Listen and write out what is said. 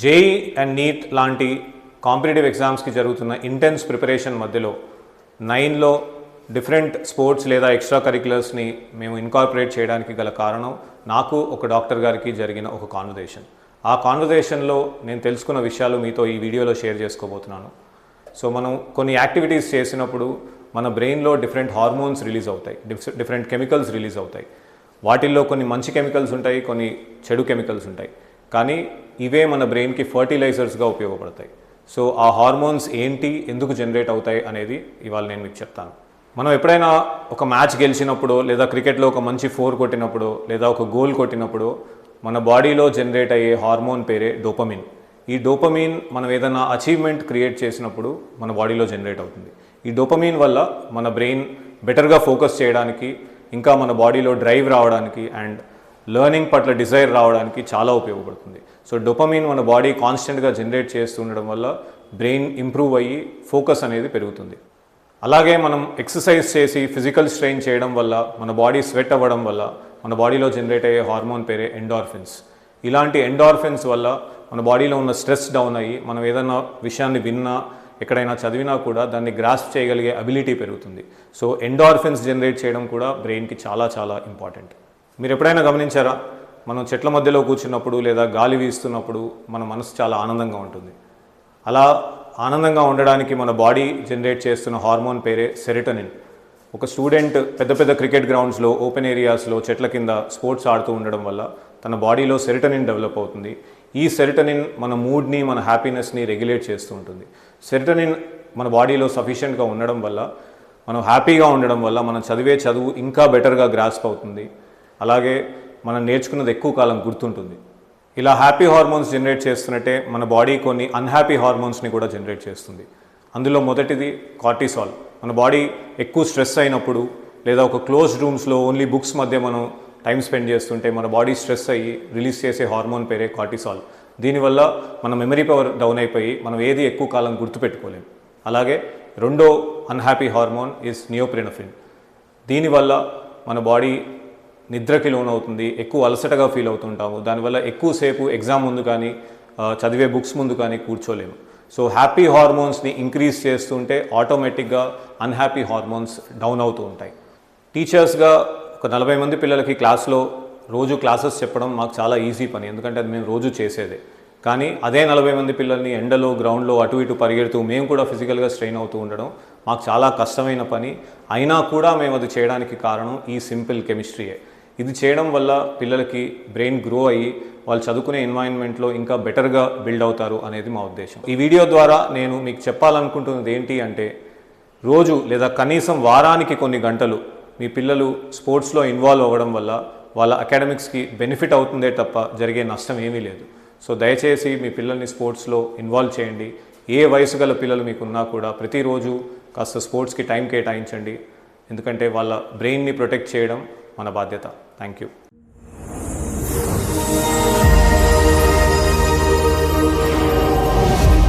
JEE and neat లాంటి competitive ఎగ్జామ్స్కి జరుగుతున్న ఇంటెన్స్ ప్రిపరేషన్ మధ్యలో 9లో డిఫరెంట్ స్పోర్ట్స్ లేదా ఎక్స్ట్రా కరిక్యులర్స్ని మేము ఇన్కార్పొరేట్ చేయడానికి గల కారణం నాకు ఒక డాక్టర్ గారికి జరిగిన ఒక కాన్వర్జేషన్. ఆ కాన్వర్జేషన్లో నేను తెలుసుకున్న విషయాలు మీతో ఈ వీడియోలో షేర్ చేసుకోబోతున్నాను. సో మనం కొన్ని యాక్టివిటీస్ చేసినప్పుడు మన బ్రెయిన్లో డిఫరెంట్ హార్మోన్స్ రిలీజ్ అవుతాయి, డిఫరెంట్ కెమికల్స్ రిలీజ్ అవుతాయి. వాటిల్లో కొన్ని మంచి కెమికల్స్ ఉంటాయి, కొన్ని చెడు కెమికల్స్ ఉంటాయి. కానీ ఇవే మన బ్రెయిన్కి ఫర్టిలైజర్స్గా ఉపయోగపడతాయి. సో ఆ హార్మోన్స్ ఏంటి, ఎందుకు జనరేట్ అవుతాయి అనేది ఇవాళ నేను మీకు చెప్తాను. మనం ఎప్పుడైనా ఒక మ్యాచ్ గెలిచినప్పుడు, లేదా క్రికెట్లో ఒక మంచి 4 కొట్టినప్పుడు, లేదా ఒక గోల్ కొట్టినప్పుడు మన బాడీలో జనరేట్ అయ్యే హార్మోన్ పేరే డోపమిన్. ఈ డోపమిన్ మనం ఏదైనా అచీవ్మెంట్ క్రియేట్ చేసినప్పుడు మన బాడీలో జనరేట్ అవుతుంది. ఈ డోపమిన్ వల్ల మన బ్రెయిన్ బెటర్గా ఫోకస్ చేయడానికి, ఇంకా మన బాడీలో డ్రైవ్ రావడానికి అండ్ లెర్నింగ్ పట్ల డిజైర్ రావడానికి చాలా ఉపయోగపడుతుంది. సో డోపమిన్ మన బాడీ కాన్స్టెంట్గా జనరేట్ చేస్తుండడం వల్ల బ్రెయిన్ ఇంప్రూవ్ అయ్యి ఫోకస్ అనేది పెరుగుతుంది. అలాగే మనం ఎక్సర్సైజ్ చేసి ఫిజికల్ స్ట్రెయిన్ చేయడం వల్ల, మన బాడీ స్వెట్ అవ్వడం వల్ల మన బాడీలో జనరేట్ అయ్యే హార్మోన్ పేరే ఎండార్ఫిన్స్. ఇలాంటి ఎండార్ఫిన్స్ వల్ల మన బాడీలో ఉన్న స్ట్రెస్ డౌన్ అయ్యి మనం ఏదైనా విషయాన్ని విన్నా, ఎక్కడైనా చదివినా కూడా దాన్ని గ్రాస్ప్ చేయగలిగే అబిలిటీ పెరుగుతుంది. సో ఎండార్ఫిన్స్ జనరేట్ చేయడం కూడా బ్రెయిన్కి చాలా చాలా ఇంపార్టెంట్. మీరు ఎప్పుడైనా గమనించారా, మనం చెట్ల మధ్యలో కూర్చున్నప్పుడు లేదా గాలి వీస్తున్నప్పుడు మన మనసు చాలా ఆనందంగా ఉంటుంది. అలా ఆనందంగా ఉండడానికి మన బాడీ జనరేట్ చేస్తున్న హార్మోన్ పేరే సెరటోనిన్. ఒక స్టూడెంట్ పెద్ద పెద్ద క్రికెట్ గ్రౌండ్స్లో, ఓపెన్ ఏరియాస్లో, చెట్ల కింద స్పోర్ట్స్ ఆడుతూ ఉండడం వల్ల తన బాడీలో సెరటోనిన్ డెవలప్ అవుతుంది. ఈ సెరటోనిన్ మన మూడ్ని, మన హ్యాపీనెస్ని రెగ్యులేట్ చేస్తూ ఉంటుంది. సెరటోనిన్ మన బాడీలో సఫిషియెంట్గా ఉండడం వల్ల, మనం హ్యాపీగా ఉండడం వల్ల మనం చదివే చదువు ఇంకా బెటర్గా గ్రాస్ప్ అవుతుంది. అలాగే మనం నేర్చుకున్నది ఎక్కువ కాలం గుర్తుంటుంది. ఇలా హ్యాపీ హార్మోన్స్ జనరేట్ చేస్తున్నట్టే మన బాడీ కొన్ని అన్హ్యాపీ హార్మోన్స్ని కూడా జనరేట్ చేస్తుంది. అందులో మొదటిది కార్టిసాల్. మన బాడీ ఎక్కువ స్ట్రెస్ అయినప్పుడు, లేదా ఒక క్లోజ్డ్ రూమ్స్లో ఓన్లీ బుక్స్ మధ్య మనం టైం స్పెండ్ చేస్తుంటే మన బాడీ స్ట్రెస్ అయ్యి రిలీజ్ చేసే హార్మోన్ పేరే కార్టిసాల్. దీనివల్ల మన మెమరీ పవర్ డౌన్ అయిపోయి మనం ఏది ఎక్కువ కాలం గుర్తుపెట్టుకోలేము. అలాగే రెండో అన్హ్యాపీ హార్మోన్ ఇస్ నియోప్రినఫిన్. దీనివల్ల మన బాడీ నిద్రకి లోనవుతుంది, ఎక్కువ అలసటగా ఫీల్ అవుతుంటాము. దానివల్ల ఎక్కువసేపు ఎగ్జామ్ ముందు కానీ, చదివే బుక్స్ ముందు కానీ కూర్చోలేము. సో హ్యాపీ హార్మోన్స్ని ఇంక్రీజ్ చేస్తుంటే ఆటోమేటిక్గా అన్హ్యాపీ హార్మోన్స్ డౌన్ అవుతూ ఉంటాయి. టీచర్స్గా ఒక 40 మంది పిల్లలకి క్లాస్లో రోజు క్లాసెస్ చెప్పడం మాకు చాలా ఈజీ పని, ఎందుకంటే అది మేము రోజు చేసేదే. కానీ అదే 40 మంది పిల్లల్ని ఎండలో, గ్రౌండ్లో అటు ఇటు పరిగెడుతూ మేము కూడా ఫిజికల్గా స్ట్రెయిన్ అవుతూ ఉండడం మాకు చాలా కష్టమైన పని. అయినా కూడా మేము అది చేయడానికి కారణం ఈ సింపుల్ కెమిస్ట్రీయే. ఇది చేయడం వల్ల పిల్లలకి బ్రెయిన్ గ్రో అయ్యి వాళ్ళు చదువుకునే ఎన్వైరన్మెంట్లో ఇంకా బెటర్గా బిల్డ్ అవుతారు అనేది మా ఉద్దేశం. ఈ వీడియో ద్వారా నేను మీకు చెప్పాలనుకుంటున్నది ఏంటి అంటే, రోజు లేదా కనీసం వారానికి కొన్ని గంటలు మీ పిల్లలు స్పోర్ట్స్లో ఇన్వాల్వ్ అవ్వడం వల్ల వాళ్ళ అకాడమిక్స్కి బెనిఫిట్ అవుతుందే తప్ప జరిగే నష్టం ఏమీ లేదు. సో దయచేసి మీ పిల్లల్ని స్పోర్ట్స్లో ఇన్వాల్వ్ చేయండి. ఏ వయసు గల పిల్లలు మీకున్నా కూడా ప్రతిరోజు కాస్త స్పోర్ట్స్కి టైం కేటాయించండి. ఎందుకంటే వాళ్ళ బ్రెయిన్ని ప్రొటెక్ట్ చేయడం మన బాధ్యత. Thank you.